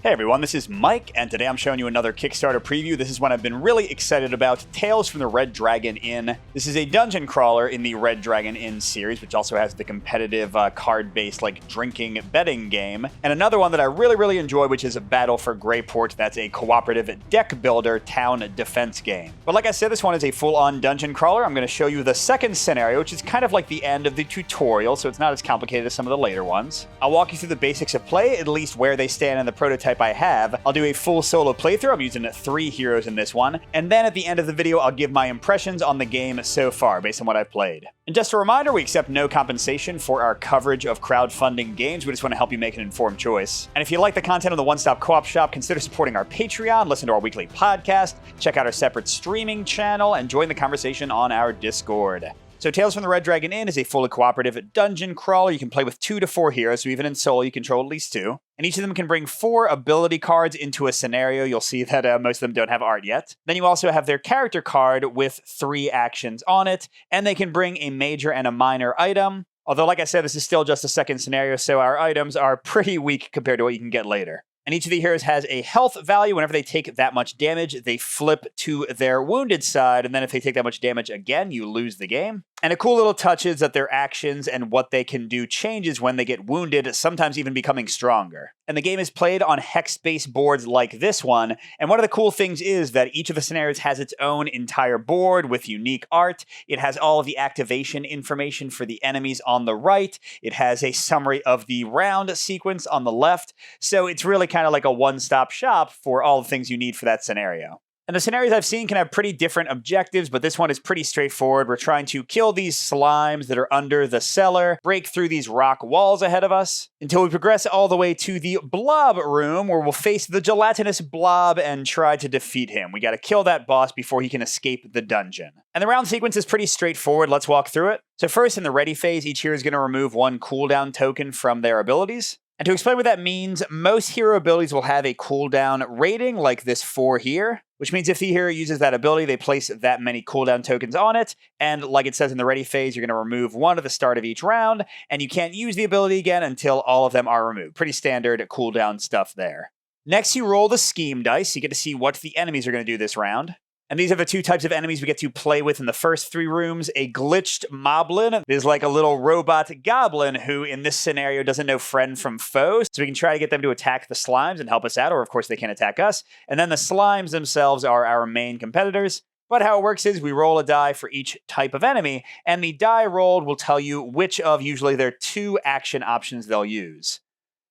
Hey everyone, this is Mike, and today I'm showing you another Kickstarter preview. This is one I've been really excited about, Tales from the Red Dragon Inn. This is a dungeon crawler in the Red Dragon Inn series, which also has the competitive card-based drinking betting game. And another one that I really enjoy, which is a Battle for Greyport. That's a cooperative deck builder town defense game. But like I said, this one is a full-on dungeon crawler. I'm going to show you the second scenario, which is kind of like the end of the tutorial, so it's not as complicated as some of the later ones. I'll walk you through the basics of play, at least where they stand in the prototype I have. I'll do a full solo playthrough. I'm using 3 heroes in this one. And then at the end of the video, I'll give my impressions on the game so far based on what I've played. And just a reminder, we accept no compensation for our coverage of crowdfunding games. We just want to help you make an informed choice. And if you like the content of the One Stop Co-op Shop, consider supporting our Patreon, listen to our weekly podcast, check out our separate streaming channel, and join the conversation on our Discord. So Tales from the Red Dragon Inn is a fully cooperative dungeon crawler. You can play with 2 to 4 heroes, so even in solo you control at least 2. And each of them can bring 4 ability cards into a scenario. You'll see that most of them don't have art yet. Then you also have their character card with 3 actions on it, and they can bring a major and a minor item. Although, like I said, this is still just a second scenario, so our items are pretty weak compared to what you can get later. And each of the heroes has a health value. Whenever they take that much damage, they flip to their wounded side, and then if they take that much damage again, you lose the game. And a cool little touch is that their actions and what they can do changes when they get wounded, sometimes even becoming stronger. And the game is played on hex-based boards like this one, and one of the cool things is that each of the scenarios has its own entire board with unique art. It has all of the activation information for the enemies on the right. It has a summary of the round sequence on the left, so it's really kind of like a one-stop shop for all the things you need for that scenario. And the scenarios I've seen can have pretty different objectives, but this one is pretty straightforward. We're trying to kill these slimes that are under the cellar, break through these rock walls ahead of us, until we progress all the way to the blob room, where we'll face the gelatinous blob and try to defeat him. We gotta kill that boss before he can escape the dungeon. And the round sequence is pretty straightforward. Let's walk through it. So first, in the ready phase, each hero is gonna remove 1 cooldown token from their abilities. And to explain what that means, most hero abilities will have a cooldown rating, like this 4 here, which means if the hero uses that ability, they place that many cooldown tokens on it, and like it says in the ready phase, you're going to remove 1 at the start of each round, and you can't use the ability again until all of them are removed. Pretty standard cooldown stuff there. Next, you roll the scheme dice. You get to see what the enemies are going to do this round. And these are the 2 types of enemies we get to play with in the first 3 rooms. A glitched moblin is like a little robot goblin who, in this scenario, doesn't know friend from foe. So we can try to get them to attack the slimes and help us out, or of course they can attack us. And then the slimes themselves are our main competitors. But how it works is we roll a die for each type of enemy, and the die rolled will tell you which of usually their 2 action options they'll use.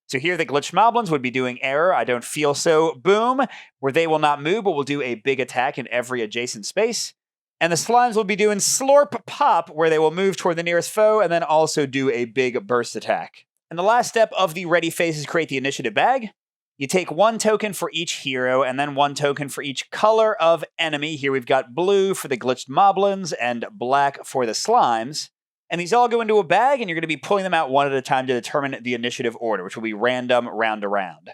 So here the glitched moblins would be doing error, I don't feel so, boom, where they will not move, but will do a big attack in every adjacent space. And the slimes will be doing slorp pop, where they will move toward the nearest foe and then also do a big burst attack. And the last step of the ready phase is create the initiative bag. You take 1 token for each hero and then 1 token for each color of enemy. Here we've got blue for the glitched moblins and black for the slimes. And these all go into a bag, and you're going to be pulling them out 1 at a time to determine the initiative order, which will be random round to round.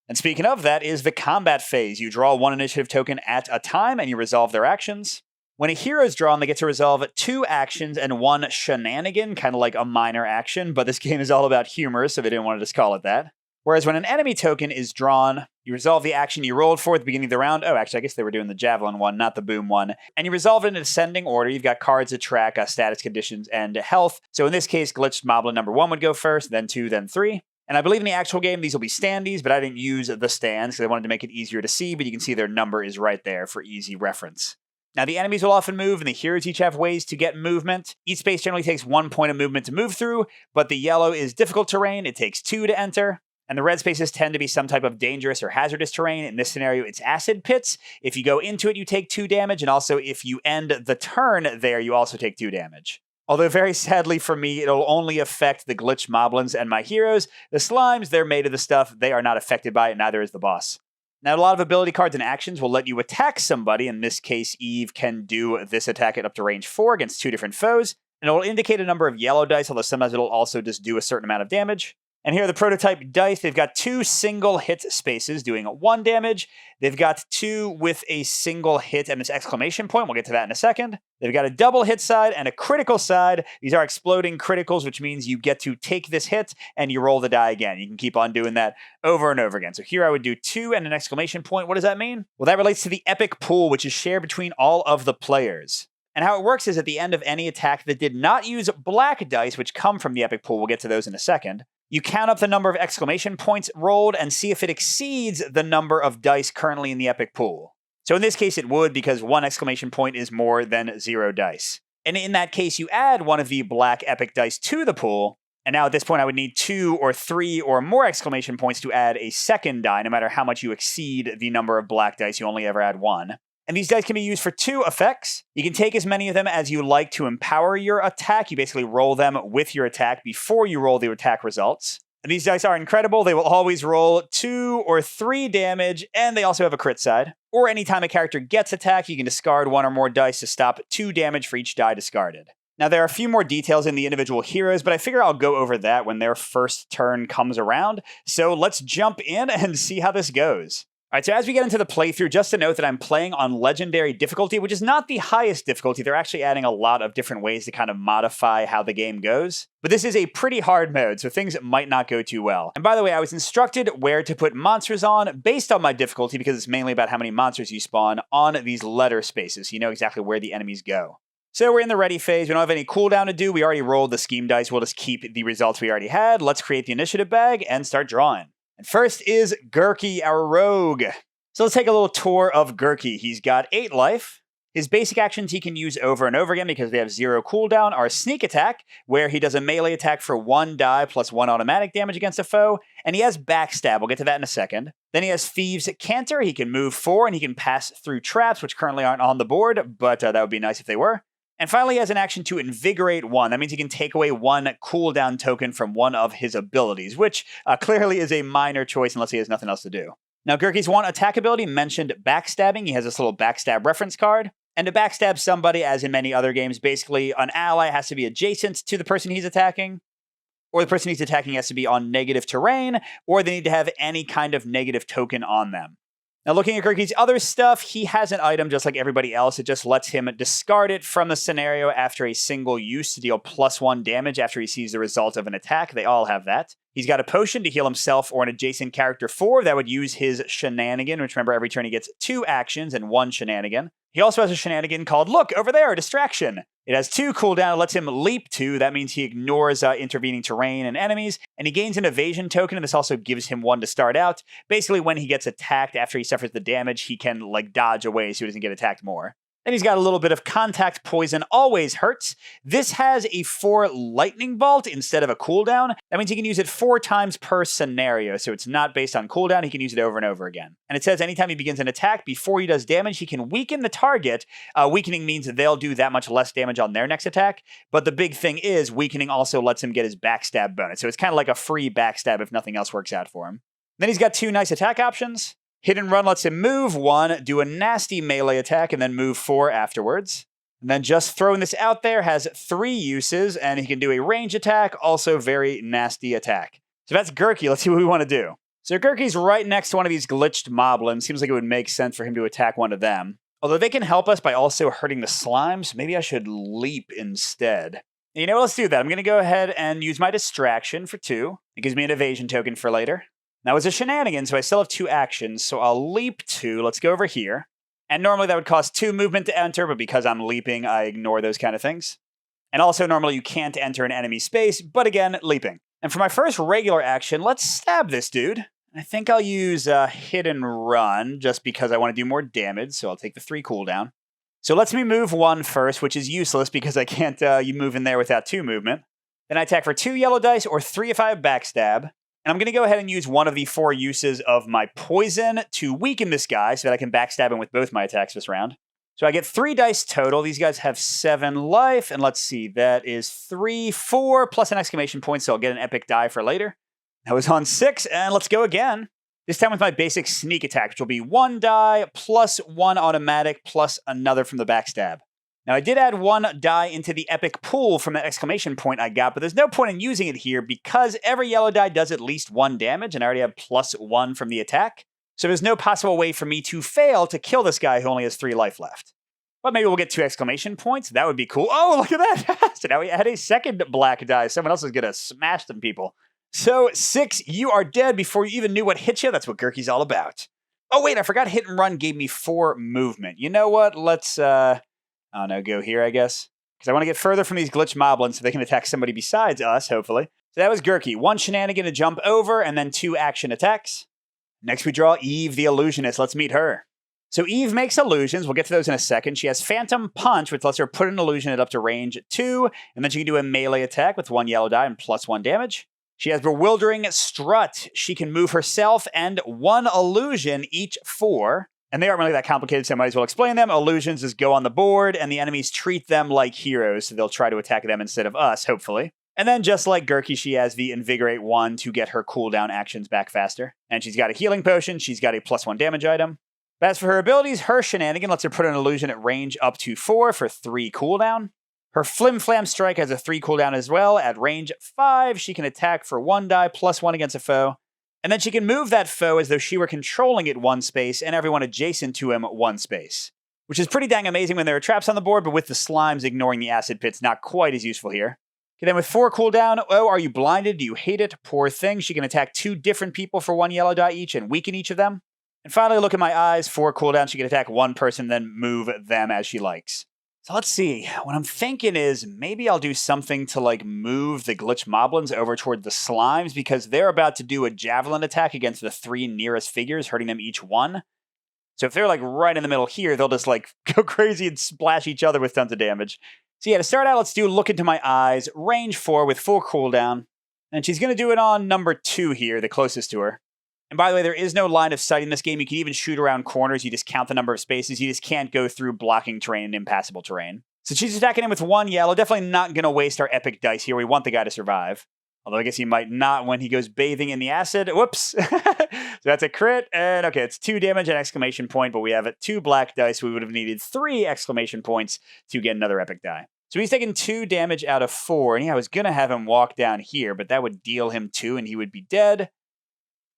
And speaking of, that is the combat phase. You draw 1 initiative token at a time, and you resolve their actions. When a hero is drawn, they get to resolve 2 actions and 1 shenanigan, kind of like a minor action, but this game is all about humor, so they didn't want to just call it that. Whereas when an enemy token is drawn, you resolve the action you rolled for at the beginning of the round. Oh, actually, I guess they were doing the javelin one, not the boom one. And you resolve it in ascending order. You've got cards that track status conditions and health. So in this case, glitched moblin number 1 would go first, then 2, then 3. And I believe in the actual game, these will be standees, but I didn't use the stands because I wanted to make it easier to see, but you can see their number is right there for easy reference. Now, the enemies will often move, and the heroes each have ways to get movement. Each space generally takes 1 point of movement to move through, but the yellow is difficult terrain. It takes 2 to enter. And the red spaces tend to be some type of dangerous or hazardous terrain. In this scenario, it's acid pits. If you go into it, you take 2 damage, and also if you end the turn there, you also take 2 damage. Although very sadly for me, it'll only affect the glitched moblins and my heroes. The slimes, they're made of the stuff. They are not affected by it, neither is the boss. Now, a lot of ability cards and actions will let you attack somebody. In this case, Eve can do this attack at up to range 4 against 2 different foes. And it will indicate a number of yellow dice, although sometimes it'll also just do a certain amount of damage. And here are the prototype dice. They've got 2 single hit spaces doing 1 damage. They've got 2 with a single hit and this exclamation point. We'll get to that in a second. They've got a double hit side and a critical side. These are exploding criticals, which means you get to take this hit and you roll the die again. You can keep on doing that over and over again. So here I would do 2 and an exclamation point. What does that mean? Well, that relates to the epic pool, which is shared between all of the players. And how it works is at the end of any attack that did not use black dice, which come from the epic pool, we'll get to those in a second, you count up the number of exclamation points rolled and see if it exceeds the number of dice currently in the epic pool. So in this case, it would, because 1 exclamation point is more than 0 dice. And in that case, you add one of the black epic dice to the pool. And now at this point, I would need 2 or 3 or more exclamation points to add a second die. No matter how much you exceed the number of black dice, you only ever add 1. And these dice can be used for 2 effects. You can take as many of them as you like to empower your attack. You basically roll them with your attack before you roll the attack results. And these dice are incredible. They will always roll 2 or 3 damage, and they also have a crit side. Or anytime a character gets attacked, you can discard 1 or more dice to stop 2 damage for each die discarded. Now, there are a few more details in the individual heroes, but I figure I'll go over that when their first turn comes around. So let's jump in and see how this goes. All right, so as we get into the playthrough, just to note that I'm playing on Legendary difficulty, which is not the highest difficulty. They're actually adding a lot of different ways to kind of modify how the game goes. But this is a pretty hard mode, so things might not go too well. And by the way, I was instructed where to put monsters on based on my difficulty, because it's mainly about how many monsters you spawn on these letter spaces, so you know exactly where the enemies go. So we're in the ready phase. We don't have any cooldown to do. We already rolled the scheme dice. We'll just keep the results we already had. Let's create the initiative bag and start drawing. And first is Gerki, our rogue. So let's take a little tour of Gerki. He's got 8 life. His basic actions he can use over and over again because they have 0 cooldown are Sneak Attack, where he does a melee attack for 1 die plus 1 automatic damage against a foe, and he has Backstab. We'll get to that in a second. Then he has Thieves' Canter. He can move 4, and he can pass through traps, which currently aren't on the board, but that would be nice if they were. And finally, he has an action to Invigorate 1. That means he can take away 1 cooldown token from one of his abilities, which clearly is a minor choice unless he has nothing else to do. Now, Gerki's 1 attack ability mentioned Backstabbing. He has this little Backstab reference card. And to backstab somebody, as in many other games, basically an ally has to be adjacent to the person he's attacking, or the person he's attacking has to be on negative terrain, or they need to have any kind of negative token on them. Now, looking at Gerki's other stuff, he has an item just like everybody else. It just lets him discard it from the scenario after a single use to deal +1 damage after he sees the result of an attack. They all have that. He's got a potion to heal himself or an adjacent character 4 that would use his shenanigan, which remember every turn he gets 2 actions and 1 shenanigan. He also has a shenanigan called, look, over there, distraction. It has 2 cooldown, it lets him leap 2. That means he ignores intervening terrain and enemies, and he gains an evasion token, and this also gives him 1 to start out. Basically, when he gets attacked after he suffers the damage, he can dodge away so he doesn't get attacked more. Then he's got a little bit of Contact Poison, always hurts. This has a 4 lightning bolt instead of a cooldown. That means he can use it 4 times per scenario, so it's not based on cooldown. He can use it over and over again. And it says anytime he begins an attack, before he does damage, he can weaken the target. Weakening means that they'll do that much less damage on their next attack. But the big thing is, weakening also lets him get his backstab bonus. So it's kind of like a free backstab if nothing else works out for him. Then he's got 2 nice attack options. Hit and Run lets him move 1, do a nasty melee attack, and then move 4 afterwards. And then Just Throwing This Out There has 3 uses, and he can do a range attack, also very nasty attack. So that's Gerki. Let's see what we want to do. So Gerki's right next to one of these glitched moblins. Seems like it would make sense for him to attack one of them. Although they can help us by also hurting the slimes, maybe I should leap instead. You know what, let's do that. I'm going to go ahead and use my distraction for 2. It gives me an evasion token for later. Now, it's a shenanigan, so I still have 2 actions, so I'll leap 2. Let's go over here. And normally that would cost 2 movement to enter, but because I'm leaping, I ignore those kind of things. And also, normally you can't enter an enemy space, but again, leaping. And for my first regular action, let's stab this dude. I think I'll use Hit and Run, just because I want to do more damage, so I'll take the 3 cooldown. So lets me move 1 first, which is useless because I can't you move in there without 2 movement. Then I attack for 2 yellow dice, or 3 if I have Backstab. And I'm going to go ahead and use one of the 4 uses of my poison to weaken this guy so that I can backstab him with both my attacks this round. So I get 3 dice total. These guys have 7 life. And let's see, that is 3, 4, plus an exclamation point, so I'll get an epic die for later. That was on 6, and let's go again. This time with my basic sneak attack, which will be 1 die, plus 1 automatic, plus another from the backstab. Now, I did add one die into the epic pool from the exclamation point I got, but there's no point in using it here because every yellow die does at least 1 damage, and I already have +1 from the attack. So there's no possible way for me to fail to kill this guy who only has 3 life left. But maybe we'll get 2 exclamation points. That would be cool. Oh, look at that. So now we add a second black die. Someone else is going to smash some people. So 6, you are dead before you even knew what hit you. That's what Gerki's all about. Oh, wait, I forgot hit and run gave me 4 movement. You know what? Let's, I don't know, go here, I guess. Because I want to get further from these glitch moblins so they can attack somebody besides us, hopefully. So that was Gerki. 1 shenanigan to jump over, and then 2 action attacks. Next we draw Eve, the illusionist. Let's meet her. So Eve makes illusions. We'll get to those in a second. She has Phantom Punch, which lets her put an illusion at up to range 2, and then she can do a melee attack with 1 yellow die and +1 damage. She has Bewildering Strut. She can move herself and 1 illusion, each 4. And they aren't really that complicated, so I might as well explain them. Illusions just go on the board, and the enemies treat them like heroes, so they'll try to attack them instead of us, hopefully. And then, just like Gerki, she has the Invigorate 1 to get her cooldown actions back faster. And she's got a Healing Potion. She's got a +1 damage item. But as for her abilities, her Shenanigan lets her put an illusion at range up to 4 for 3 cooldown. Her Flim Flam Strike has a 3 cooldown as well. At range 5, she can attack for 1 die, +1 against a foe. And then she can move that foe as though she were controlling it 1 space and everyone adjacent to him 1 space. Which is pretty dang amazing when there are traps on the board, but with the slimes ignoring the acid pits, not quite as useful here. Okay, then with 4 cooldown, oh, are you blinded? Do you hate it? Poor thing. She can attack 2 different people for 1 yellow die each and weaken each of them. And finally, look at my eyes. 4 cooldown, she can attack 1 person, then move them as she likes. So let's see. What I'm thinking is maybe I'll do something to like move the glitch moblins over toward the slimes because they're about to do a javelin attack against the 3 nearest figures, hurting them each 1. So if they're like right in the middle here, they'll just like go crazy and splash each other with tons of damage. So yeah, to start out, let's do Look Into My Eyes, range 4 with full cooldown. And she's going to do it on number 2 here, the closest to her. And by the way, there is no line of sight in this game. You can even shoot around corners. You just count the number of spaces. You just can't go through blocking terrain and impassable terrain. So she's attacking him with 1 yellow. Definitely not going to waste our epic dice here. We want the guy to survive. Although I guess he might not when he goes bathing in the acid. Whoops. So that's a crit. And okay, it's 2 damage and exclamation point, but we have 2 black dice. We would have needed 3 exclamation points to get another epic die. So he's taking 2 damage out of 4. And yeah, I was going to have him walk down here, but that would deal him 2 and he would be dead.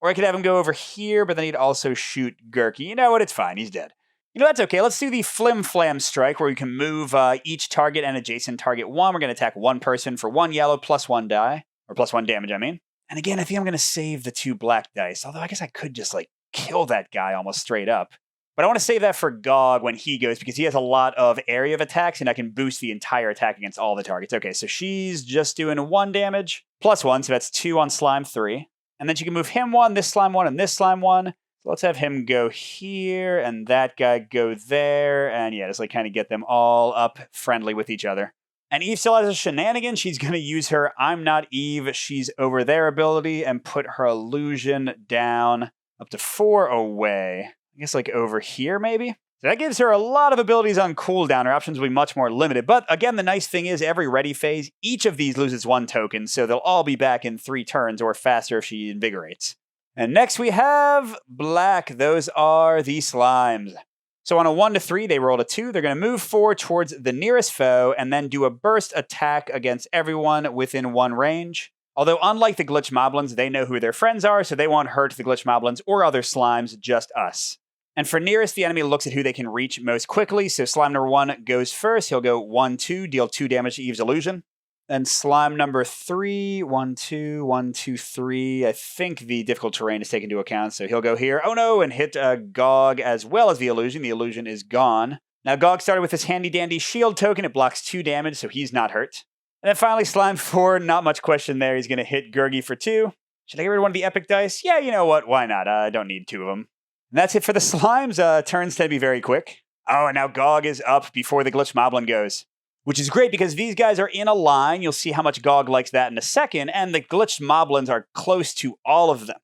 Or I could have him go over here, but then he'd also shoot Gerki. You know what? It's fine. He's dead. You know, that's okay. Let's do the Flim Flam Strike, where you can move each target and adjacent target 1. We're going to attack 1 person for 1 yellow, +1 die. Or +1 damage, I mean. And again, I think I'm going to save the 2 black dice. Although I guess I could just, like, kill that guy almost straight up. But I want to save that for Gog when he goes, because he has a lot of area of attacks, and I can boost the entire attack against all the targets. Okay, so she's just doing 1 damage, +1, so that's 2 on Slime 3. And then she can move him 1, this slime 1, and this slime 1. So let's have him go here, and that guy go there. And yeah, just like kind of get them all up friendly with each other. And Eve still has a shenanigan. She's going to use her I'm Not Eve, She's Over There ability and put her illusion down up to 4 away. I guess like over here maybe? So that gives her a lot of abilities on cooldown. Her options will be much more limited. But again, the nice thing is every ready phase, each of these loses 1 token, so they'll all be back in 3 turns or faster if she invigorates. And next we have black. Those are the slimes. So on a 1 to 3, they rolled a 2. They're going to move 4 towards the nearest foe and then do a burst attack against everyone within 1 range. Although unlike the glitch moblins, they know who their friends are, so they won't hurt the glitch moblins or other slimes, just us. And for nearest, the enemy looks at who they can reach most quickly. So slime number 1 goes first. He'll go 1, 2, deal 2 damage to Eve's illusion. Then slime number 3, 1, 2, 1, 2, 3. I think the difficult terrain is taken into account. So he'll go here. Oh no, and hit Gog as well as the illusion. The illusion is gone. Now Gog started with this handy dandy shield token. It blocks 2 damage, so he's not hurt. And then finally slime 4, not much question there. He's going to hit Gerki for 2. Should I get rid of one of the epic dice? Yeah, you know what? Why not? I don't need 2 of them. And that's it for the slimes. Turns tend to be very quick. Oh, and now Gog is up before the glitch moblin goes. Which is great because these guys are in a line. You'll see how much Gog likes that in a second. And the glitch moblins are close to all of them.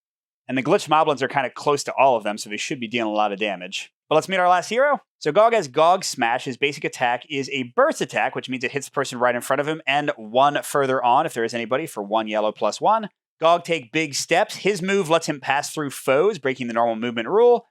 And the glitch moblins are kind of close to all of them, so they should be dealing a lot of damage. But let's meet our last hero. So Gog has Gog Smash. His basic attack is a burst attack, which means it hits the person right in front of him and 1 further on if there is anybody for 1 yellow +1. Gog take big steps. His move lets him pass through foes, breaking the normal movement rule.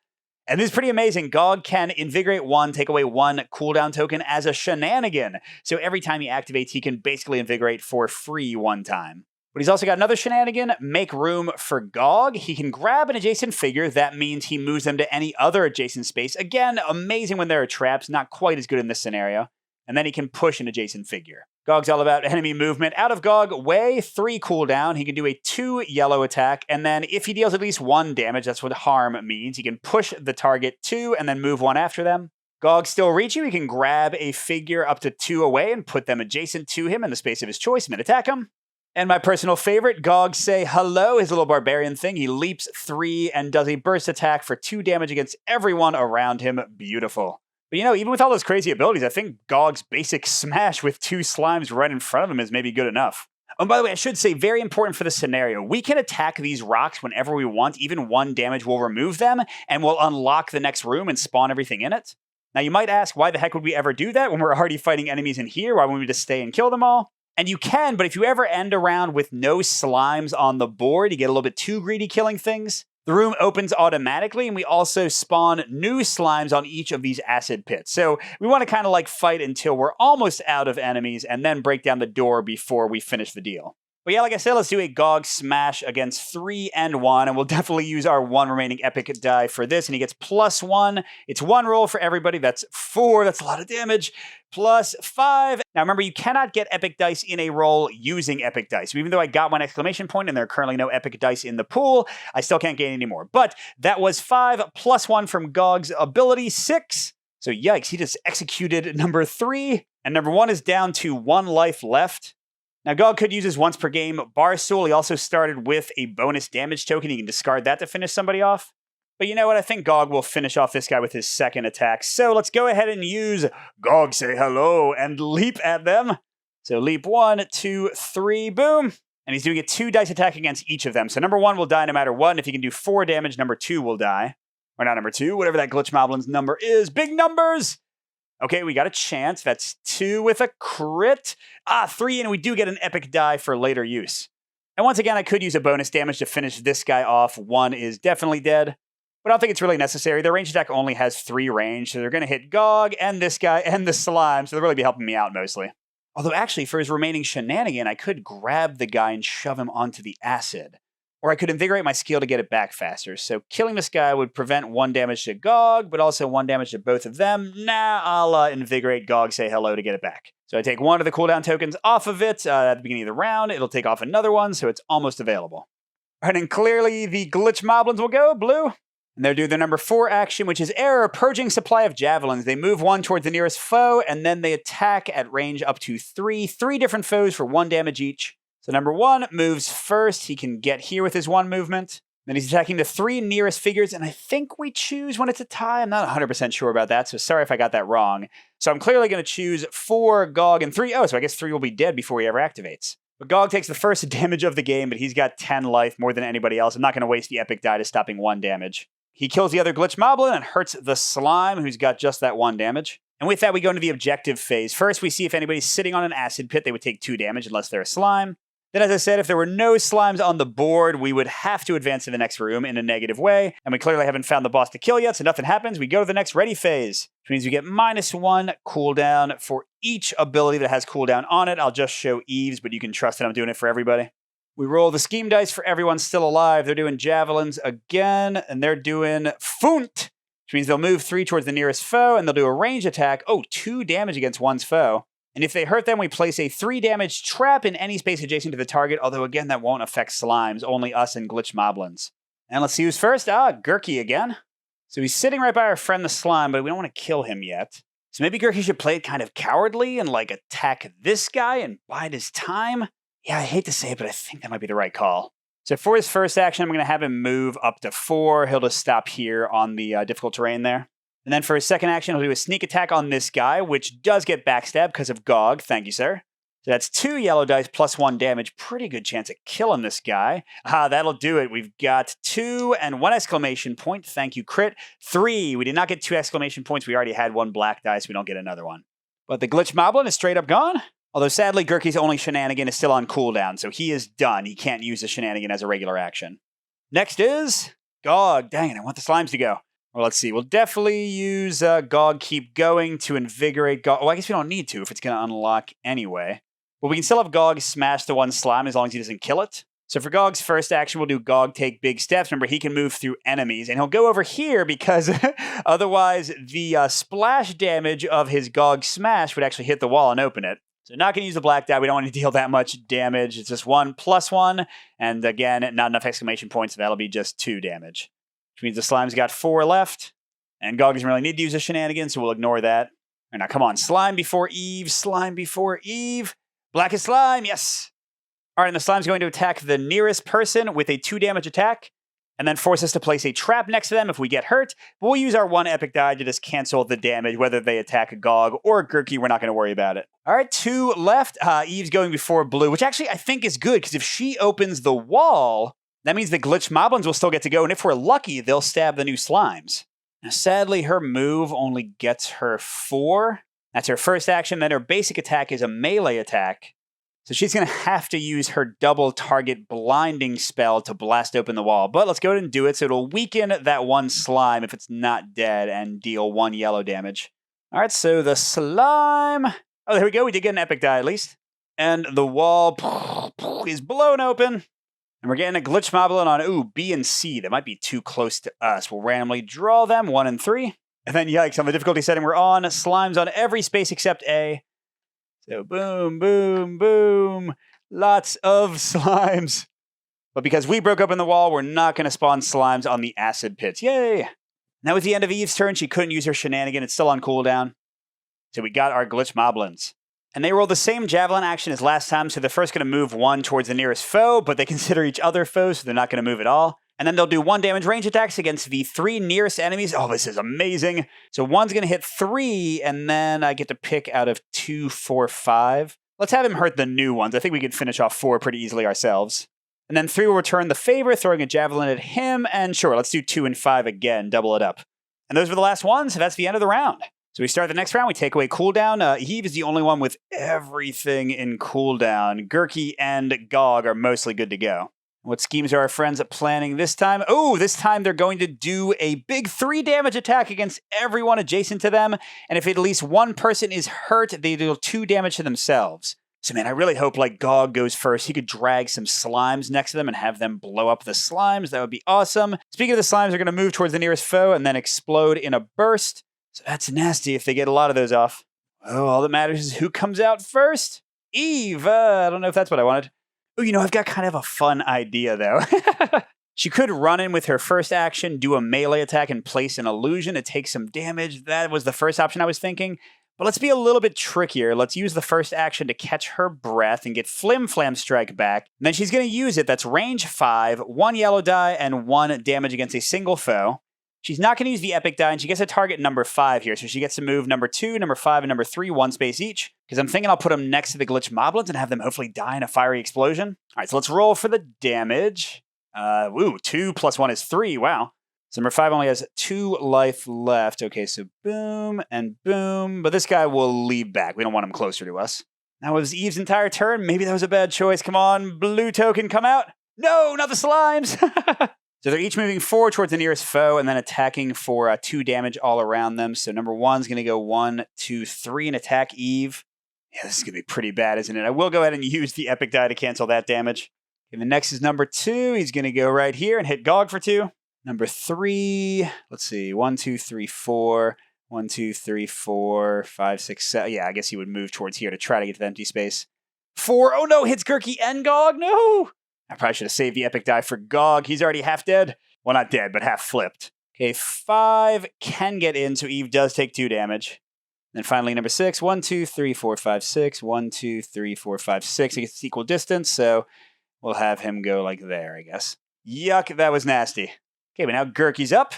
And this is pretty amazing. Gog can invigorate 1, take away 1 cooldown token as a shenanigan. So every time he activates, he can basically invigorate for free 1 time. But he's also got another shenanigan, make room for Gog. He can grab an adjacent figure. That means he moves them to any other adjacent space. Again, amazing when there are traps, not quite as good in this scenario. And then he can push an adjacent figure. Gog's all about enemy movement. Out of Gog, way 3 cooldown. He can do a 2 yellow attack, and then if he deals at least 1 damage, that's what harm means. He can push the target 2 and then move 1 after them. Gog still reach you. He can grab a figure up to 2 away and put them adjacent to him in the space of his choice and then attack him. And my personal favorite, Gog say hello, his little barbarian thing. He leaps 3 and does a burst attack for 2 damage against everyone around him. Beautiful. But you know, even with all those crazy abilities, I think Gog's basic smash with 2 slimes right in front of him is maybe good enough. Oh, and by the way, I should say, very important for the scenario, we can attack these rocks whenever we want. Even 1 damage will remove them, and we'll unlock the next room and spawn everything in it. Now, you might ask, why the heck would we ever do that when we're already fighting enemies in here? Why wouldn't we just stay and kill them all? And you can, but if you ever end a round with no slimes on the board, you get a little bit too greedy killing things. The room opens automatically, and we also spawn new slimes on each of these acid pits. So we want to kind of like fight until we're almost out of enemies and then break down the door before we finish the deal. But yeah, like I said, let's do a Gog smash against 3 and 1, and we'll definitely use our 1 remaining epic die for this, and he gets +1. It's 1 roll for everybody. That's 4. That's a lot of damage. +5. Now remember, you cannot get epic dice in a roll using epic dice. So even though I got 1 exclamation point and there are currently no epic dice in the pool, I still can't gain any more. But that was 5 +1 from Gog's ability, 6. So yikes, he just executed number 3, and number 1 is down to 1 life left. Now, Gog could use his once per game bar stool. He also started with a bonus damage token. He can discard that to finish somebody off. But you know what? I think Gog will finish off this guy with his second attack. So let's go ahead and use Gog say hello and leap at them. So leap 1, 2, 3, boom. And he's doing a 2 dice attack against each of them. So number 1 will die no matter what. And if he can do 4 damage, number 2 will die. Or not number 2, whatever that Glitch Moblin's number is. Big numbers! Okay, we got a chance. That's 2 with a crit. 3, and we do get an epic die for later use. And once again, I could use a bonus damage to finish this guy off. 1 is definitely dead. But I don't think it's really necessary. Their range attack only has 3 range, so they're going to hit Gog and this guy and the slime, so they'll really be helping me out mostly. Although actually, for his remaining shenanigan, I could grab the guy and shove him onto the acid. Or I could invigorate my skill to get it back faster. So killing this guy would prevent 1 damage to Gog, but also 1 damage to both of them. Nah, I'll invigorate Gog, say hello to get it back. So I take 1 of the cooldown tokens off of it at the beginning of the round. It'll take off another one, so it's almost available. All right, and clearly the Glitch Moblins will go blue. And they'll do their number 4 action, which is Error, Purging Supply of Javelins. They move 1 towards the nearest foe, and then they attack at range up to 3 different foes for 1 damage each. So number 1 moves first. He can get here with his 1 movement. Then he's attacking the 3 nearest figures, and I think we choose when it's a tie. I'm not 100% sure about that, so sorry if I got that wrong. So I'm clearly going to choose 4, Gog, and 3. Oh, so I guess 3 will be dead before he ever activates. But Gog takes the first damage of the game, but he's got 10 life, more than anybody else. I'm not going to waste the epic die to stopping 1 damage. He kills the other Glitch Moblin and hurts the slime, who's got just that 1 damage. And with that, we go into the objective phase. First, we see if anybody's sitting on an acid pit, they would take 2 damage unless they're a slime. Then, as I said, if there were no slimes on the board, we would have to advance to the next room in a negative way. And we clearly haven't found the boss to kill yet, so nothing happens. We go to the next ready phase, which means we get -1 cooldown for each ability that has cooldown on it. I'll just show Eve's, but you can trust that I'm doing it for everybody. We roll the scheme dice for everyone still alive. They're doing javelins again, and they're doing Funt, which means they'll move 3 towards the nearest foe, and they'll do a range attack. Oh, 2 damage against one's foe. And if they hurt them, we place a 3 damage trap in any space adjacent to the target, although again, that won't affect slimes, only us and Glitch Moblins. And let's see who's first. Gerki again. So he's sitting right by our friend the slime, but we don't want to kill him yet. So maybe Gerki should play it kind of cowardly and like attack this guy and bide his time. Yeah, I hate to say it, but I think that might be the right call. So for his first action, I'm going to have him move up to 4. He'll just stop here on the difficult terrain there. And then for his second action, he'll do a sneak attack on this guy, which does get backstabbed because of Gog. Thank you, sir. So that's 2 yellow dice plus 1 damage. Pretty good chance of killing this guy. That'll do it. We've got 2 and 1 exclamation point. Thank you, crit. 3. We did not get 2 exclamation points. We already had 1 black dice. We don't get another one. But the Glitch Moblin is straight up gone. Although sadly, Gerki's only shenanigan is still on cooldown, so he is done. He can't use the shenanigan as a regular action. Next is Gog. Dang it, I want the slimes to go. Well, let's see. We'll definitely use Gog Keep Going to invigorate Gog. Well, I guess we don't need to if it's going to unlock anyway. But we can still have Gog smash the one slime as long as he doesn't kill it. So for Gog's first action, we'll do Gog Take Big Steps. Remember, he can move through enemies, and he'll go over here because otherwise the splash damage of his Gog Smash would actually hit the wall and open it. So not going to use the black die. We don't want to deal that much damage. It's just 1+1, and again, not enough exclamation points, so that'll be just 2 damage. Which means the slime's got 4 left, and Gog doesn't really need to use a shenanigan, so we'll ignore that. And now, come on, slime before Eve, slime before Eve. Blackest slime, yes! All right, and the slime's going to attack the nearest person with a 2 damage attack, and then force us to place a trap next to them if we get hurt. But we'll use our 1 epic die to just cancel the damage, whether they attack a Gog or a Gerki, we're not going to worry about it. All right, 2 left. Eve's going before blue, which actually I think is good, because if she opens the wall, that means the glitched moblins will still get to go, and if we're lucky, they'll stab the new slimes. Now, sadly, her move only gets her 4. That's her first action, then her basic attack is a melee attack. So she's going to have to use her double target blinding spell to blast open the wall. But let's go ahead and do it, so it'll weaken that one slime if it's not dead and deal 1 yellow damage. All right, so the slime... Oh, there we go. We did get an epic die at least. And the wall is blown open. And we're getting a glitch moblin on, B and C. That might be too close to us. We'll randomly draw them, 1 and 3. And then, yikes, on the difficulty setting we're on, slimes on every space except A. So boom, boom, boom. Lots of slimes. But because we broke open the wall, we're not going to spawn slimes on the acid pits. Yay! Now with the end of Eve's turn, she couldn't use her shenanigan. It's still on cooldown. So we got our glitch moblins. And they roll the same javelin action as last time, so they're first going to move 1 towards the nearest foe, but they consider each other foes, so they're not going to move at all. And then they'll do 1 damage range attacks against the 3 nearest enemies. Oh, this is amazing. So 1's going to hit 3, and then I get to pick out of 2, 4, 5. Let's have him hurt the new ones. I think we can finish off 4 pretty easily ourselves. And then 3 will return the favor, throwing a javelin at him, and sure, let's do 2 and 5 again, double it up. And those were the last ones, so that's the end of the round. So we start the next round, we take away cooldown. Eve is the only one with everything in cooldown. Gerki and Gog are mostly good to go. What schemes are our friends planning this time? Oh, this time they're going to do a big 3 damage attack against everyone adjacent to them. And if at least one person is hurt, they deal 2 damage to themselves. So man, I really hope Gog goes first. He could drag some slimes next to them and have them blow up the slimes. That would be awesome. Speaking of the slimes, they're going to move towards the nearest foe and then explode in a burst. So that's nasty if they get a lot of those off. Oh, all that matters is who comes out first. Eve, I don't know if that's what I wanted. Oh, I've got kind of a fun idea, though. She could run in with her first action, do a melee attack, and place an illusion to take some damage. That was the first option I was thinking. But let's be a little bit trickier. Let's use the first action to catch her breath and get Flim Flam Strike back. And then she's going to use it. That's range 5, 1 yellow die, and 1 damage against a single foe. She's not going to use the epic die, and she gets a target number 5 here, so she gets to move number 2, number 5, and number 3, 1 space each, because I'm thinking I'll put them next to the glitch moblins and have them hopefully die in a fiery explosion. All right, so let's roll for the damage. 2 plus 1 is 3, wow. So number 5 only has 2 life left. Okay, so boom and boom, but this guy will leave back. We don't want him closer to us. That was Eve's entire turn. Maybe that was a bad choice. Come on, blue token, come out. No, not the slimes. So they're each moving forward towards the nearest foe and then attacking for 2 damage all around them. So number 1's going to go 1, 2, 3 and attack Eve. Yeah, this is going to be pretty bad, isn't it? I will go ahead and use the epic die to cancel that damage. And the next is number 2. He's going to go right here and hit Gog for 2. Number 3, let's see, 1, 2, 3, 4. 1, 2, 3, 4, 5, 6, 7. Yeah, I guess he would move towards here to try to get to the empty space. 4, oh no, hits Gerki and Gog, no! I probably should have saved the epic die for Gog. He's already half dead. Well, not dead, but half flipped. Okay, 5 can get in, so Eve does take 2 damage. Then finally, number 6. 1, 2, 3, 4, 5, 6. 1, 2, 3, 4, 5, 6. It gets equal distance, so we'll have him go like there, I guess. Yuck, that was nasty. Okay, but now Gerki's up.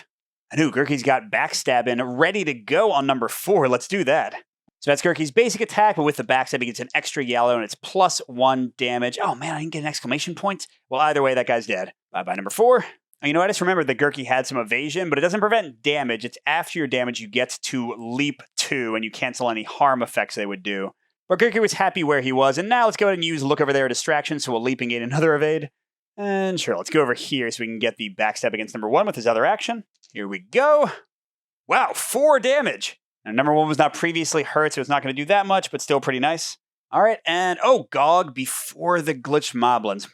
I knew Gerki's got backstabbing ready to go on number 4. Let's do that. So that's Gerki's basic attack, but with the backstab, he gets an extra yellow, and it's plus 1 damage. Oh man, I didn't get an exclamation point. Well, either way, that guy's dead. Bye-bye, number 4. I just remembered that Gerki had some evasion, but it doesn't prevent damage. It's after your damage you get to leap 2, and you cancel any harm effects they would do. But Gerki was happy where he was, and now let's go ahead and use look over there distraction, so we'll leaping in another evade. And sure, let's go over here so we can get the backstab against number 1 with his other action. Here we go. Wow, 4 damage. Now, number 1 was not previously hurt, so it's not going to do that much, but still pretty nice. All right, and Gog before the glitch moblins.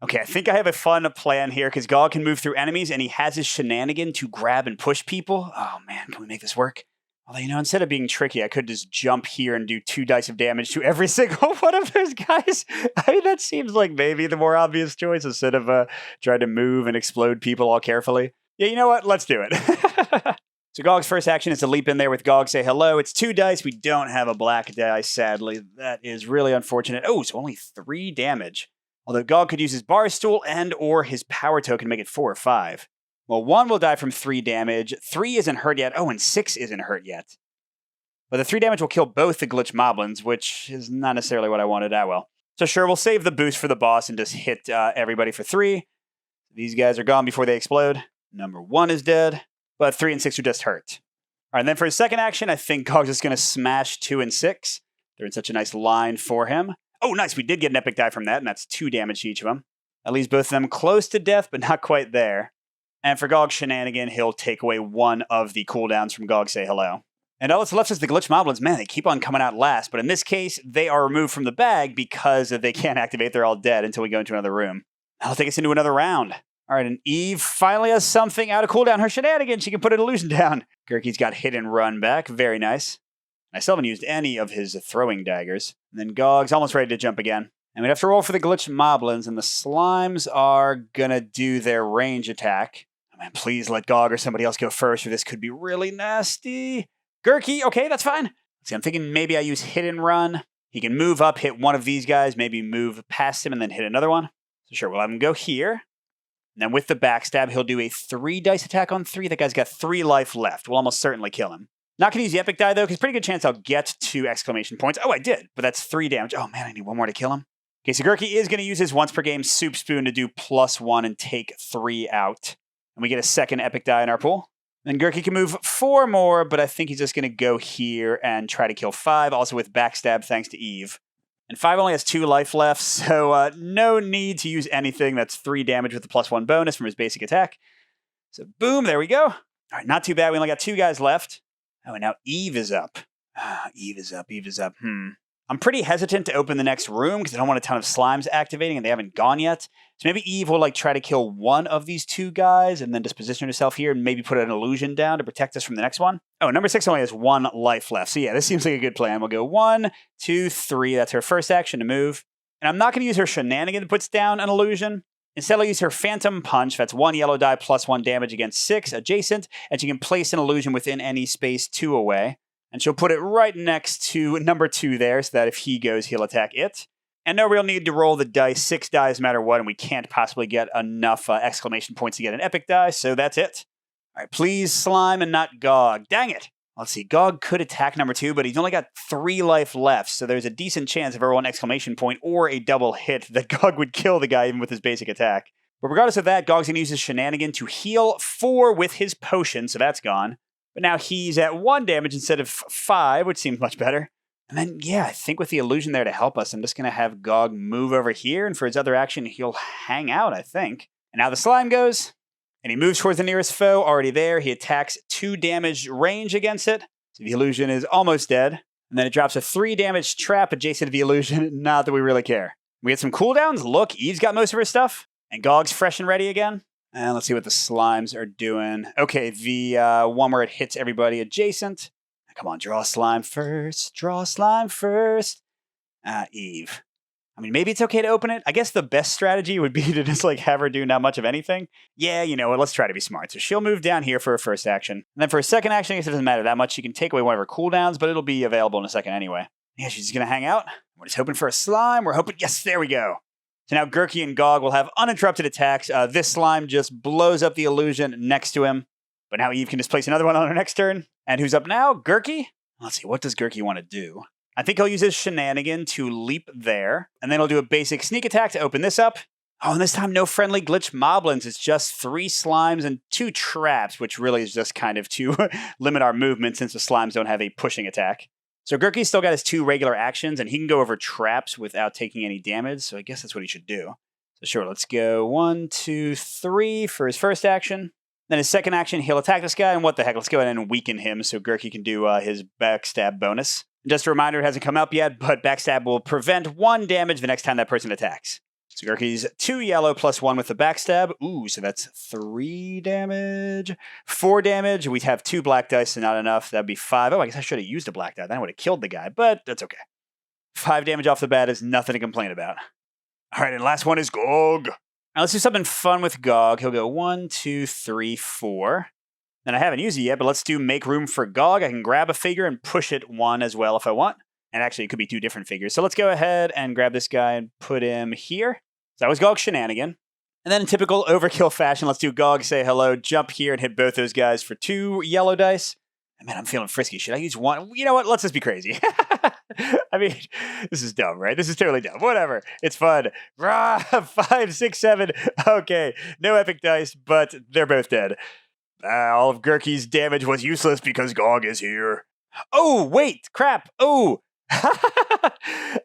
Okay, I think I have a fun plan here, because Gog can move through enemies, and he has his shenanigan to grab and push people. Oh man, can we make this work? Although, instead of being tricky, I could just jump here and do 2 dice of damage to every single one of those guys. I mean, that seems like maybe the more obvious choice, instead of trying to move and explode people all carefully. Yeah, you know what? Let's do it. So Gog's first action is to leap in there with Gog, say hello. It's 2 dice. We don't have a black die, sadly. That is really unfortunate. Oh, so only 3 damage. Although Gog could use his bar stool and or his power token to make it 4 or 5. Well, 1 will die from 3 damage. 3 isn't hurt yet. Oh, and 6 isn't hurt yet. But the 3 damage will kill both the glitch moblins, which is not necessarily what I wanted. Well. So sure, we'll save the boost for the boss and just hit everybody for 3. These guys are gone before they explode. Number 1 is dead. But 3 and 6 are just hurt. All right, and then for his second action, I think Gog's just going to smash 2 and 6. They're in such a nice line for him. Oh, nice. We did get an epic die from that, and that's 2 damage to each of them. That leaves both of them close to death, but not quite there. And for Gog's shenanigan, he'll take away 1 of the cooldowns from Gog Say Hello. And all that's left is the glitch moblins. Man, they keep on coming out last, but in this case, they are removed from the bag because they can't activate. They're all dead until we go into another room. That'll take us into another round. All right, and Eve finally has something out of cooldown. Her shenanigans, she can put an illusion down. Gerki's got hit and run back. Very nice. I still haven't used any of his throwing daggers. And then Gog's almost ready to jump again. And we'd have to roll for the glitch moblins, and the slimes are going to do their range attack. Oh man, please let Gog or somebody else go first, or this could be really nasty. Gerki, okay, that's fine. See, I'm thinking maybe I use hit and run. He can move up, hit one of these guys, maybe move past him, and then hit another one. So sure, we'll have him go here. And then with the backstab, he'll do a 3 dice attack on 3. That guy's got 3 life left. We'll almost certainly kill him. Not going to use the epic die, though, because pretty good chance I'll get 2 exclamation points. Oh, I did, but that's 3 damage. Oh, man, I need 1 more to kill him. Okay, so Gerki is going to use his once per game soup spoon to do +1 and take 3 out. And we get a second epic die in our pool. Then Gerki can move 4 more, but I think he's just going to go here and try to kill 5, also with backstab thanks to Eve. And 5 only has 2 life left, so no need to use anything. That's 3 damage with the +1 bonus from his basic attack. So boom, there we go. All right, not too bad. We only got 2 guys left. Oh, and now Eve is up. Eve is up. I'm pretty hesitant to open the next room because I don't want a ton of slimes activating and they haven't gone yet. So maybe Eve will try to kill 1 of these 2 guys and then just position herself here and maybe put an illusion down to protect us from the next one. Oh, number 6 only has 1 life left. So yeah, this seems like a good plan. We'll go 1, 2, 3. That's her first action to move. And I'm not going to use her shenanigan that puts down an illusion. Instead, I'll use her Phantom Punch. That's 1 yellow die +1 damage against 6 adjacent. And she can place an illusion within any space 2 away. And she'll put it right next to number 2 there, so that if he goes, he'll attack it. And no real need to roll the dice. 6 dice no matter what, and we can't possibly get enough exclamation points to get an epic die, so that's it. All right, please slime and not Gog. Dang it! Let's see, Gog could attack number 2, but he's only got 3 life left, so there's a decent chance if I roll an exclamation point or a double hit that Gog would kill the guy even with his basic attack. But regardless of that, Gog's going to use his shenanigan to heal 4 with his potion, so that's gone. But now he's at 1 damage instead of 5, which seems much better. And then, yeah, I think with the illusion there to help us, I'm just going to have Gog move over here, and for his other action, he'll hang out, I think. And now the slime goes, and he moves towards the nearest foe, already there. He attacks 2 damage range against it, so the illusion is almost dead. And then it drops a 3 damage trap adjacent to the illusion, not that we really care. We get some cooldowns. Look, Eve's got most of her stuff, and Gog's fresh and ready again. And let's see what the slimes are doing. Okay, the one where it hits everybody adjacent. Come on, draw slime first. Draw slime first. Eve. I mean, maybe it's okay to open it. I guess the best strategy would be to just have her do not much of anything. Yeah, you know what? Let's try to be smart. So she'll move down here for her first action. And then for her second action, I guess it doesn't matter that much. She can take away one of her cooldowns, but it'll be available in a second anyway. Yeah, she's just going to hang out. We're just hoping for a slime. We're hoping, yes, there we go. So now Gerki and Gog will have uninterrupted attacks. This slime just blows up the illusion next to him. But now Eve can just place another one on her next turn. And who's up now? Gerki? Let's see, what does Gerki want to do? I think he'll use his shenanigan to leap there. And then he'll do a basic sneak attack to open this up. Oh, and this time no friendly glitch moblins. It's just 3 slimes and 2 traps, which really is just kind of to limit our movement since the slimes don't have a pushing attack. So Gerki's still got his 2 regular actions, and he can go over traps without taking any damage, so I guess that's what he should do. So sure, let's go 1, 2, 3 for his first action. Then his second action, he'll attack this guy, and what the heck, let's go ahead and weaken him so Gerki can do his backstab bonus. Just a reminder, it hasn't come up yet, but backstab will prevent 1 damage the next time that person attacks. So Gerki's 2 yellow plus 1 with the backstab. Ooh, so that's 3 damage. 4 damage. We have 2 black dice, so not enough. That'd be 5. Oh, I guess I should have used a black die. Then I would have killed the guy, but that's okay. 5 damage off the bat is nothing to complain about. All right, and last one is Gog. Now let's do something fun with Gog. He'll go 1, 2, 3, 4. And I haven't used it yet, but let's do make room for Gog. I can grab a figure and push it 1 as well if I want. And actually, it could be 2 different figures. So let's go ahead and grab this guy and put him here. So that was Gog's shenanigan. And then in typical overkill fashion, let's do Gog, say hello, jump here and hit both those guys for 2 yellow dice. Man, I'm feeling frisky. Should I use 1? You know what? Let's just be crazy. I mean, this is dumb, right? This is totally dumb. Whatever. It's fun. Rah, 5, 6, 7. Okay. No epic dice, but they're both dead. All of Gerki's damage was useless because Gog is here. Oh, wait. Crap. Oh.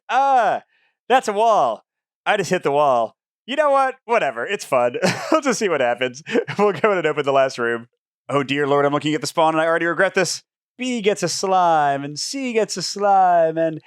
That's a wall. I just hit the wall. You know what? Whatever. It's fun. Let's just see what happens. We'll go in and open the last room. Oh, dear Lord, I'm looking at the spawn and I already regret this. B gets a slime, and C gets a slime, and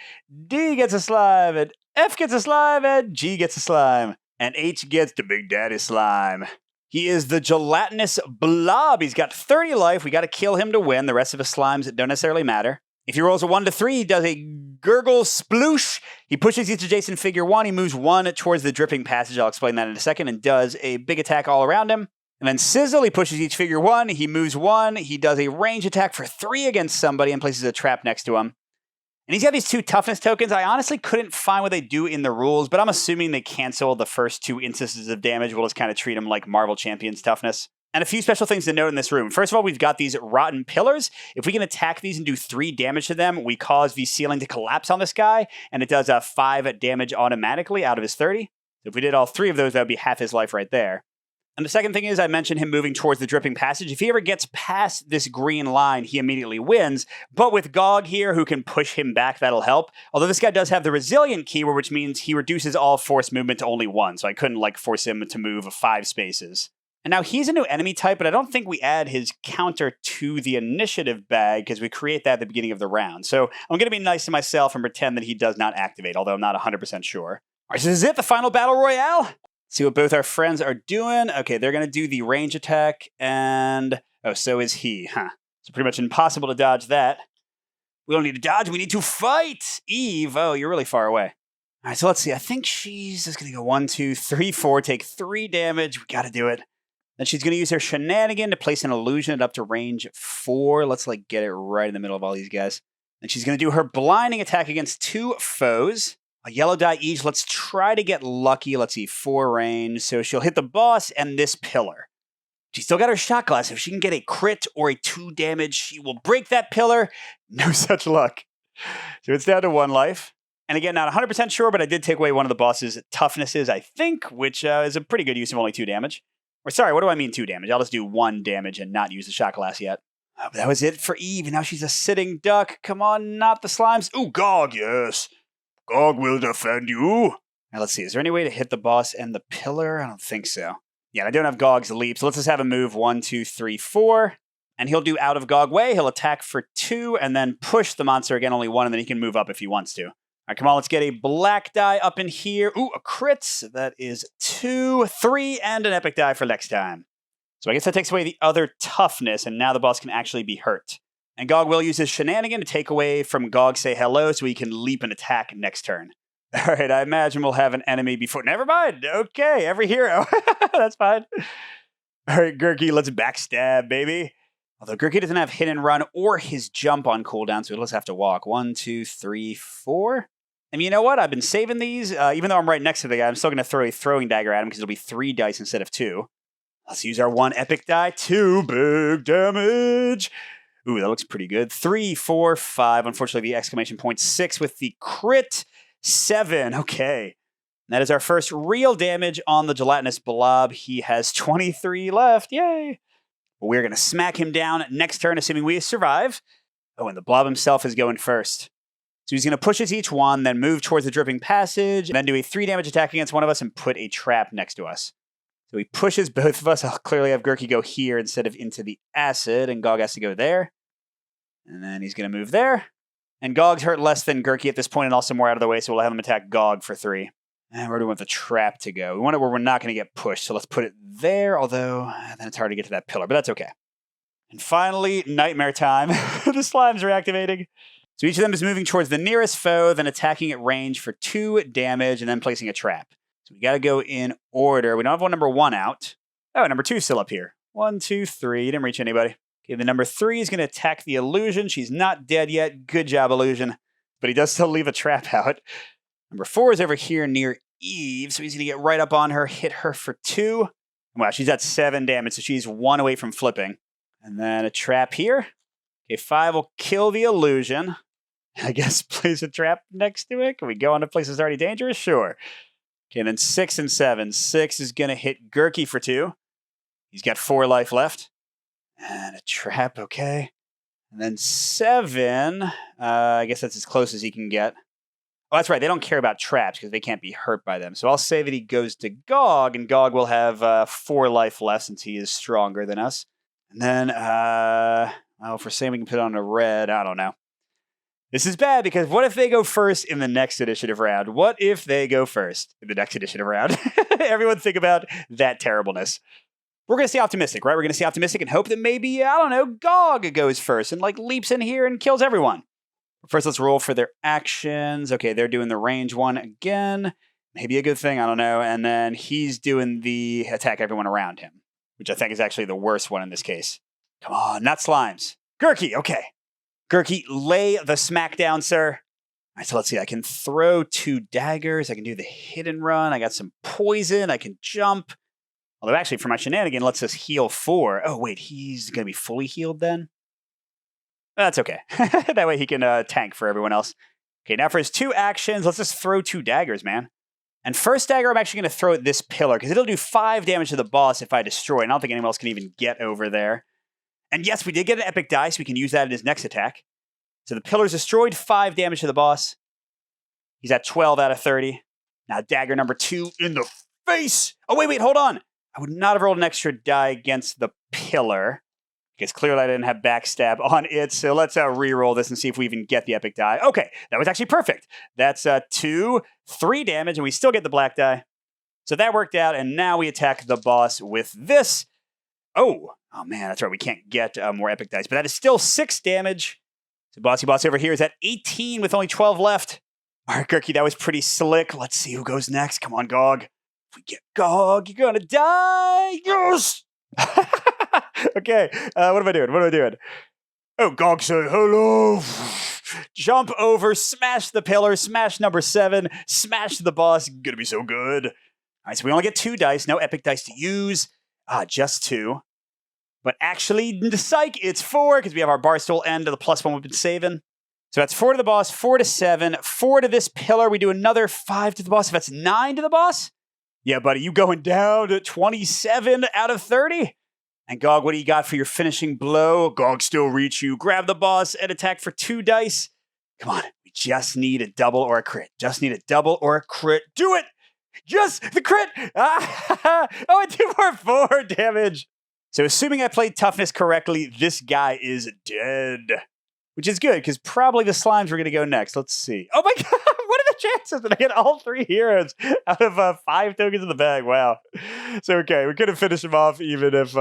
D gets a slime, and F gets a slime, and G gets a slime. And H gets the Big Daddy slime. He is the gelatinous blob. He's got 30 life. We got to kill him to win. The rest of his slimes don't necessarily matter. If he rolls a 1 to 3, he does a gurgle sploosh. He pushes each adjacent figure 1. He moves 1 towards the dripping passage. I'll explain that in a second. And does a big attack all around him. And then Sizzle, he pushes each figure 1. He moves 1. He does a range attack for 3 against somebody and places a trap next to him. And he's got these 2 toughness tokens. I honestly couldn't find what they do in the rules, but I'm assuming they cancel the first 2 instances of damage. We'll just kind of treat them like Marvel Champions toughness. And a few special things to note in this room. First of all, we've got these rotten pillars. If we can attack these and do 3 damage to them, we cause the ceiling to collapse on this guy, and it does 5 damage automatically out of his 30. So if we did all 3 of those, that would be half his life right there. And the second thing is, I mentioned him moving towards the dripping passage. If he ever gets past this green line, he immediately wins. But with Gog here, who can push him back, that'll help. Although this guy does have the resilient keyword, which means he reduces all force movement to only 1. So I couldn't force him to move 5 spaces. And now he's a new enemy type, but I don't think we add his counter to the initiative bag because we create that at the beginning of the round. So I'm going to be nice to myself and pretend that he does not activate, although I'm not 100% sure. All right, so this is it, the final battle royale. See what both our friends are doing. Okay, they're going to do the range attack, and oh, so is he, huh? So pretty much impossible to dodge that. We don't need to dodge, we need to fight! Eve, oh, you're really far away. All right, so let's see. I think she's just going to go 1, 2, 3, 4, take 3 damage. We got to do it. Then she's going to use her shenanigan to place an illusion at up to range 4. Let's get it right in the middle of all these guys. And she's going to do her blinding attack against 2 foes. A yellow die each. Let's try to get lucky. Let's see, 4 range. So she'll hit the boss and this pillar. She's still got her shot glass. If she can get a crit or a 2 damage, she will break that pillar. No such luck. So it's down to 1 life. And again, not 100% sure, but I did take away one of the boss's toughnesses, I think, which is a pretty good use of only 2 damage. Or sorry, what do I mean 2 damage? I'll just do 1 damage and not use the shot glass yet. Oh, but that was it for Eve. Now she's a sitting duck. Come on, not the slimes. Ooh, Gog, yes. Gog will defend you. Now let's see, is there any way to hit the boss and the pillar? I don't think so. Yeah, I don't have Gog's leap, so let's just have him move 1, 2, 3, 4. And he'll do out of Gog way. He'll attack for 2 and then push the monster again, only 1, and then he can move up if he wants to. All right, come on, let's get a black die up in here. Ooh, a crit. That is 2, 3, and an epic die for next time. So I guess that takes away the other toughness, and now the boss can actually be hurt. And Gog will use his shenanigan to take away from Gog say hello so he can leap and attack next turn. All right, I imagine we'll have an enemy before... Never mind. Okay, every hero. That's fine. All right, Gerki, let's backstab, baby. Although Gerki doesn't have hit and run or his jump on cooldown, so he'll just have to walk. 1, 2, 3, 4. And you know what? I've been saving these. Even though I'm right next to the guy, I'm still going to throw a throwing dagger at him because it'll be 3 dice instead of 2. Let's use our 1 epic die. 2 big damage. Ooh, that looks pretty good. 3, 4, 5. Unfortunately, the exclamation point. 6 with the crit. 7. Okay. That is our first real damage on the gelatinous blob. He has 23 left. Yay. We're going to smack him down next turn, assuming we survive. Oh, and the blob himself is going first. So he's going to push us each one, then move towards the dripping passage, and then do a 3 damage attack against one of us and put a trap next to us. So he pushes both of us. I'll clearly have Gerki go here instead of into the acid, and Gog has to go there. And then he's going to move there. And Gog's hurt less than Gerki at this point and also more out of the way, so we'll have him attack Gog for 3. And where do we want the trap to go? We want it where we're not going to get pushed, so let's put it there, although then it's hard to get to that pillar, but that's okay. And finally, nightmare time. The slimes are activating. So each of them is moving towards the nearest foe, then attacking at range for 2 damage, and then placing a trap. So we got to go in order. We don't have one number 1 out. Oh, number 2 still up here. 1, 2, 3. You didn't reach anybody. Okay, the number 3 is going to attack the illusion. She's not dead yet. Good job, illusion. But he does still leave a trap out. Number 4 is over here near Eve, so he's going to get right up on her, hit her for 2. Wow, she's at 7 damage, so she's 1 away from flipping. And then a trap here. Okay, 5 will kill the illusion. I guess place a trap next to it. Can we go on to places already dangerous? Sure. Okay, and then 6 and 7. 6 is going to hit Gerki for 2. He's got 4 life left. And a trap, okay. And then 7, I guess that's as close as he can get. Oh, that's right. They don't care about traps because they can't be hurt by them. So I'll say that he goes to Gog, and Gog will have 4 life left since he is stronger than us. And then, if we're saying we can put on a red, I don't know. This is bad because what if they go first in the next initiative round? What if they go first in the next initiative round? Everyone think about that terribleness. We're going to stay optimistic, right? We're going to stay optimistic and hope that maybe, I don't know, Gog goes first and like leaps in here and kills everyone. First, let's roll for their actions. Okay, they're doing the range one again. Maybe a good thing, I don't know. And then he's doing the attack everyone around him, which I think is actually the worst one in this case. Come on, not slimes. Gerki, okay. Gerki, lay the smack down, sir. All right, so let's see. I can throw 2 daggers. I can do the hit and run. I got some poison. I can jump. Although actually, for my shenanigan, lets us heal 4. Oh, wait, he's going to be fully healed then? That's okay. That way he can tank for everyone else. Okay, now for his 2 actions, let's just throw 2 daggers, man. And first dagger, I'm actually going to throw at this pillar, because it'll do 5 damage to the boss if I destroy it. I don't think anyone else can even get over there. And yes, we did get an epic die, so we can use that in his next attack. So the pillar's destroyed, 5 damage to the boss. He's at 12 out of 30. Now dagger number 2 in the face. Oh, wait, hold on. I would not have rolled an extra die against the pillar, because clearly I didn't have backstab on it. So let's re-roll this and see if we even get the epic die. Okay, that was actually perfect. That's 2, 3 damage, and we still get the black die. So that worked out, and now we attack the boss with this. Oh man, that's right. We can't get more epic dice, but that is still 6 damage. So Bossy Boss over here is at 18 with only 12 left. All right, Gerki, that was pretty slick. Let's see who goes next. Come on, Gog. If we get Gog, you're gonna die. Yes! Okay, what am I doing? Oh, Gog, say hello. Jump over, smash the pillar, smash number 7, smash the boss. Gonna be so good. All right, so we only get 2 dice, no epic dice to use. Just 2. But actually, psych, it's 4, because we have our Barstool end of the +1 we've been saving. So that's 4 to the boss, 4 to 7, 4 to this pillar. We do another 5 to the boss. If that's 9 to the boss? Yeah, buddy, you going down to 27 out of 30? And Gog, what do you got for your finishing blow? Gog still reach you. Grab the boss and attack for 2 dice. Come on, we just need a double or a crit. Just need a double or a crit. Do it! Just the crit! Oh, I did more 4 damage. So assuming I played toughness correctly, this guy is dead. Which is good, because probably the slimes were going to go next. Let's see. Oh my god, what are the chances that I get all 3 heroes out of 5 tokens in the bag? Wow. So okay, we could have finished him off even if,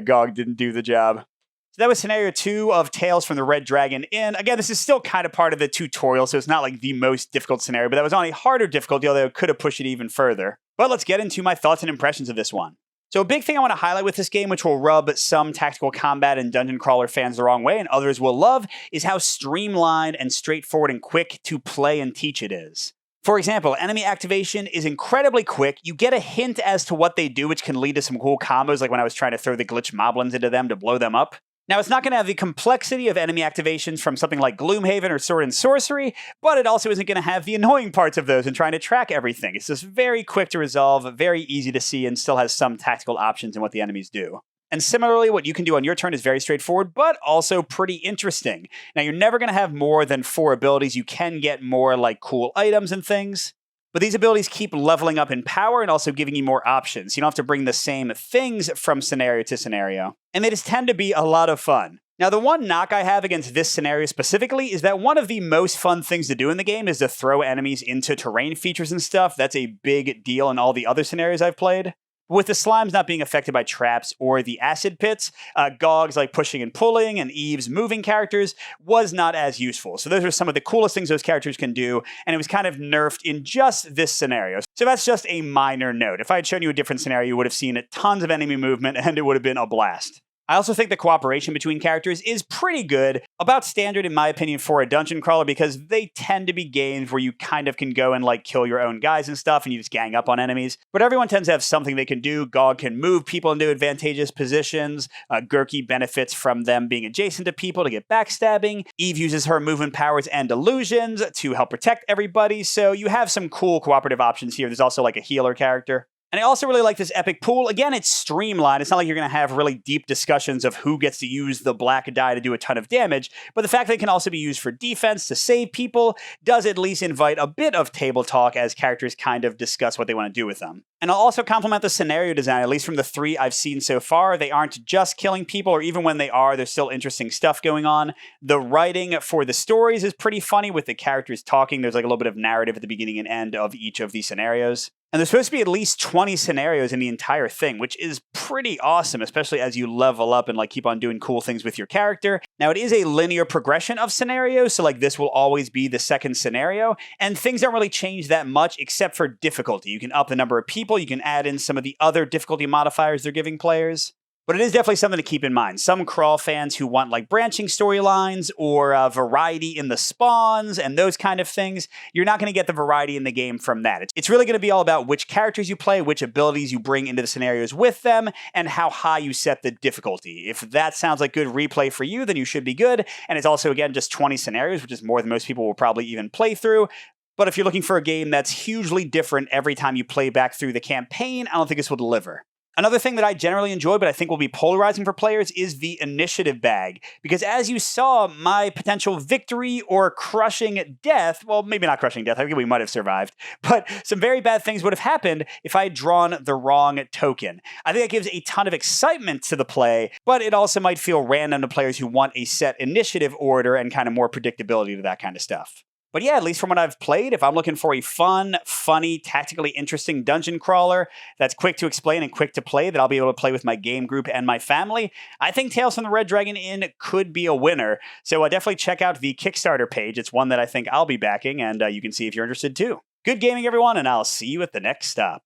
Gog didn't do the job. So that was scenario 2 of Tales from the Red Dragon Inn. Again, this is still kind of part of the tutorial, so it's not like the most difficult scenario, but that was on a harder difficulty, although it could have pushed it even further. But let's get into my thoughts and impressions of this one. So a big thing I want to highlight with this game, which will rub some tactical combat and dungeon crawler fans the wrong way and others will love, is how streamlined and straightforward and quick to play and teach it is. For example, enemy activation is incredibly quick. You get a hint as to what they do, which can lead to some cool combos, like when I was trying to throw the glitch moblins into them to blow them up. Now, it's not going to have the complexity of enemy activations from something like Gloomhaven or Sword and Sorcery, but it also isn't going to have the annoying parts of those and trying to track everything. It's just very quick to resolve, very easy to see, and still has some tactical options in what the enemies do. And similarly, what you can do on your turn is very straightforward, but also pretty interesting. Now, you're never going to have more than 4 abilities. You can get more like cool items and things. But these abilities keep leveling up in power and also giving you more options. You don't have to bring the same things from scenario to scenario. And they just tend to be a lot of fun. Now, the one knock I have against this scenario specifically is that one of the most fun things to do in the game is to throw enemies into terrain features and stuff. That's a big deal in all the other scenarios I've played. With the slimes not being affected by traps or the acid pits, Gog's like pushing and pulling and Eve's moving characters was not as useful. So those are some of the coolest things those characters can do, and it was kind of nerfed in just this scenario. So that's just a minor note. If I had shown you a different scenario, you would have seen tons of enemy movement and it would have been a blast. I also think the cooperation between characters is pretty good, about standard in my opinion for a dungeon crawler, because they tend to be games where you kind of can go and like kill your own guys and stuff and you just gang up on enemies. But everyone tends to have something they can do. Gog can move people into advantageous positions. Gerki benefits from them being adjacent to people to get backstabbing. Eve uses her movement powers and illusions to help protect everybody. So you have some cool cooperative options here. There's also like a healer character. And I also really like this epic pool. Again, it's streamlined. It's not like you're going to have really deep discussions of who gets to use the black die to do a ton of damage, but the fact that it can also be used for defense to save people does at least invite a bit of table talk as characters kind of discuss what they want to do with them. And I'll also compliment the scenario design, at least from the 3 I've seen so far. They aren't just killing people, or even when they are, there's still interesting stuff going on. The writing for the stories is pretty funny with the characters talking. There's like a little bit of narrative at the beginning and end of each of these scenarios. And there's supposed to be at least 20 scenarios in the entire thing, which is pretty awesome, especially as you level up and like keep on doing cool things with your character. Now, it is a linear progression of scenarios, so like this will always be the second scenario, and things don't really change that much except for difficulty. You can up the number of people, you can add in some of the other difficulty modifiers they're giving players. But it is definitely something to keep in mind. Some crawl fans who want like branching storylines or variety in the spawns and those kind of things, you're not going to get the variety in the game from that. It's really going to be all about which characters you play, which abilities you bring into the scenarios with them, and how high you set the difficulty. If that sounds like good replay for you, then you should be good. And it's also, again, just 20 scenarios, which is more than most people will probably even play through. But if you're looking for a game that's hugely different every time you play back through the campaign, I don't think this will deliver. Another thing that I generally enjoy, but I think will be polarizing for players, is the initiative bag. Because as you saw, my potential victory or crushing death, well, maybe not crushing death, I think we might have survived, but some very bad things would have happened if I had drawn the wrong token. I think that gives a ton of excitement to the play, but it also might feel random to players who want a set initiative order and kind of more predictability to that kind of stuff. But yeah, at least from what I've played, if I'm looking for a fun, funny, tactically interesting dungeon crawler that's quick to explain and quick to play that I'll be able to play with my game group and my family, I think Tales from the Red Dragon Inn could be a winner. So definitely check out the Kickstarter page. It's one that I think I'll be backing, and you can see if you're interested too. Good gaming, everyone, and I'll see you at the next stop.